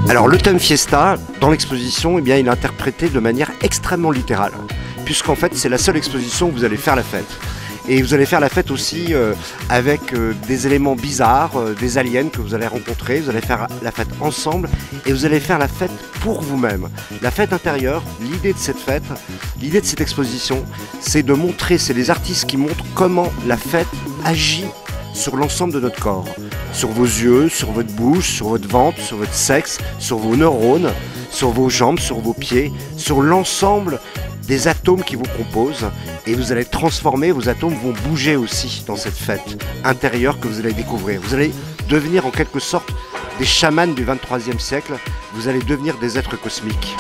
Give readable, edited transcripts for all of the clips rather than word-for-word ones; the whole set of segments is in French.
Alors le thème Fiesta, dans l'exposition, eh bien, il est interprété de manière extrêmement littérale, puisqu'en fait c'est la seule exposition où vous allez faire la fête. Et vous allez faire la fête aussi avec des éléments bizarres, des aliens que vous allez rencontrer, vous allez faire la fête ensemble et vous allez faire la fête pour vous-même. La fête intérieure, l'idée de cette fête, l'idée de cette exposition, c'est de montrer, c'est les artistes qui montrent comment la fête agit sur l'ensemble de notre corps, sur vos yeux, sur votre bouche, sur votre ventre, sur votre sexe, sur vos neurones, sur vos jambes, sur vos pieds, sur l'ensemble des atomes qui vous composent, et vous allez transformer, vos atomes vont bouger aussi dans cette fête intérieure que vous allez découvrir. Vous allez devenir en quelque sorte des chamans du 23e siècle, vous allez devenir des êtres cosmiques.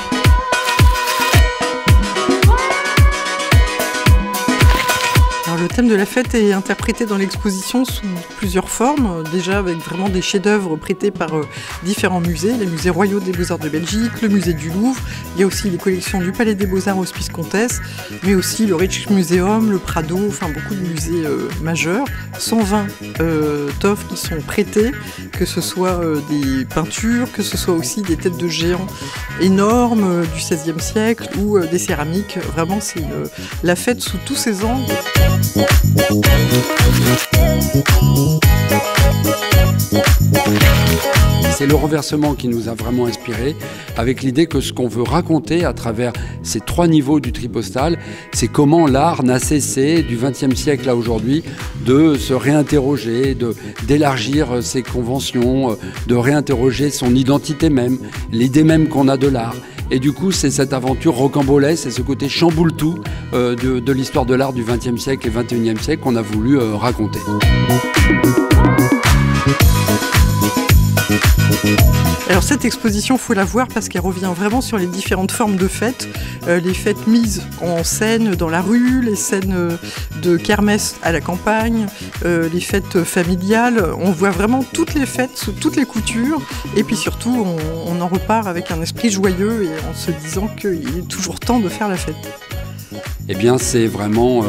Alors, le thème de la fête est interprété dans l'exposition sous plusieurs formes, déjà avec vraiment des chefs-d'œuvre prêtés par différents musées, les musées royaux des Beaux-Arts de Belgique, le musée du Louvre, il y a aussi les collections du Palais des Beaux-Arts Hospice-Comtesse, mais aussi le Rijksmuseum, le Prado, enfin beaucoup de musées majeurs. 120 œuvres qui sont prêtées, que ce soit des peintures, que ce soit aussi des têtes de géants énormes du XVIe siècle ou des céramiques. Vraiment, c'est la fête sous tous ses angles. C'est le renversement qui nous a vraiment inspiré, avec l'idée que ce qu'on veut raconter à travers ces 3 niveaux du tripostal, c'est comment l'art n'a cessé du XXe siècle à aujourd'hui de se réinterroger, d'élargir ses conventions, de réinterroger son identité même, l'idée même qu'on a de l'art. Et du coup, c'est cette aventure rocambolesque, c'est ce côté chamboule-tout de l'histoire de l'art du XXe siècle et XXIe siècle qu'on a voulu raconter. Alors cette exposition, il faut la voir parce qu'elle revient vraiment sur les différentes formes de fêtes. Les fêtes mises en scène dans la rue, les scènes de kermesse à la campagne, les fêtes familiales. On voit vraiment toutes les fêtes sous toutes les coutures. Et puis surtout, on en repart avec un esprit joyeux et en se disant qu'il est toujours temps de faire la fête. Eh bien, c'est vraiment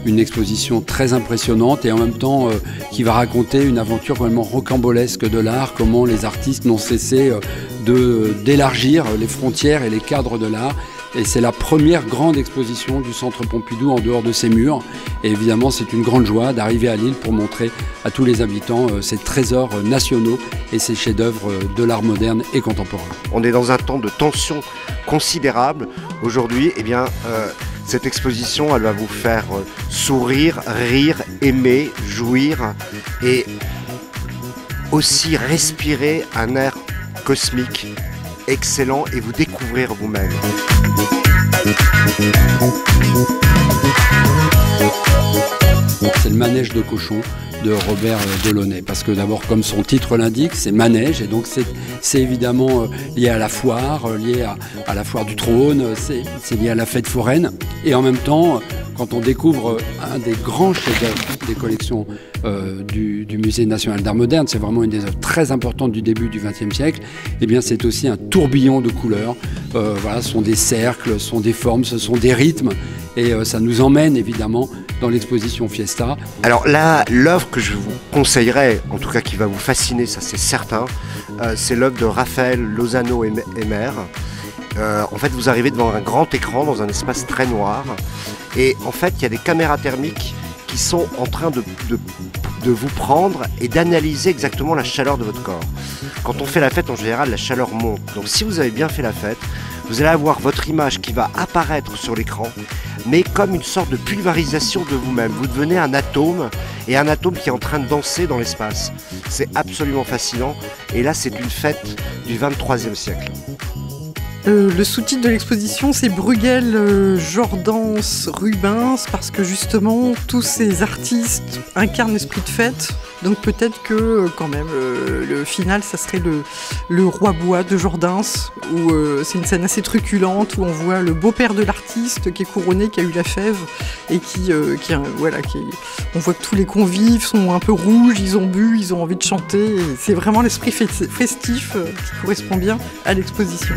une exposition très impressionnante et en même temps qui va raconter une aventure vraiment rocambolesque de l'art, comment les artistes n'ont cessé d'élargir les frontières et les cadres de l'art. Et c'est la première grande exposition du Centre Pompidou en dehors de ses murs. Et évidemment, c'est une grande joie d'arriver à Lille pour montrer à tous les habitants ces trésors nationaux et ces chefs-d'œuvre de l'art moderne et contemporain. On est dans un temps de tension considérable. Aujourd'hui, eh bien, cette exposition, elle va vous faire sourire, rire, aimer, jouir et aussi respirer un air cosmique excellent et vous découvrir vous-même. C'est le manège de cochon de Robert Delaunay, parce que d'abord, comme son titre l'indique, c'est manège, et donc c'est évidemment lié à la foire, lié à la foire du trône, c'est lié à la fête foraine, et en même temps, quand on découvre un des grands chefs-d'œuvre des collections du Musée national d'art moderne, c'est vraiment une des œuvres très importantes du début du XXe siècle, et bien c'est aussi un tourbillon de couleurs. Voilà, ce sont des cercles, ce sont des formes, ce sont des rythmes, et ça nous emmène évidemment dans l'exposition Fiesta. Alors là, l'œuvre que je vous conseillerais, en tout cas qui va vous fasciner, ça c'est certain, c'est l'œuvre de Raphaël Lozano-Hémer. En fait, vous arrivez devant un grand écran dans un espace très noir, et en fait, il y a des caméras thermiques qui sont en train de vous prendre et d'analyser exactement la chaleur de votre corps. Quand on fait la fête, en général, la chaleur monte. Donc si vous avez bien fait la fête, vous allez avoir votre image qui va apparaître sur l'écran, mais comme une sorte de pulvérisation de vous-même. Vous devenez un atome, et un atome qui est en train de danser dans l'espace. C'est absolument fascinant, et là c'est une fête du 23e siècle. Le sous-titre de l'exposition, c'est Bruegel, Jordaens, Rubens, parce que justement, tous ces artistes incarnent l'esprit de fête. Donc peut-être que quand même, le final, ça serait le Roi Bois de Jordaens, où c'est une scène assez truculente, où on voit le beau-père de l'artiste qui est couronné, qui a eu la fève, et on voit que tous les convives sont un peu rouges, ils ont bu, ils ont envie de chanter, et c'est vraiment l'esprit festif qui correspond bien à l'exposition.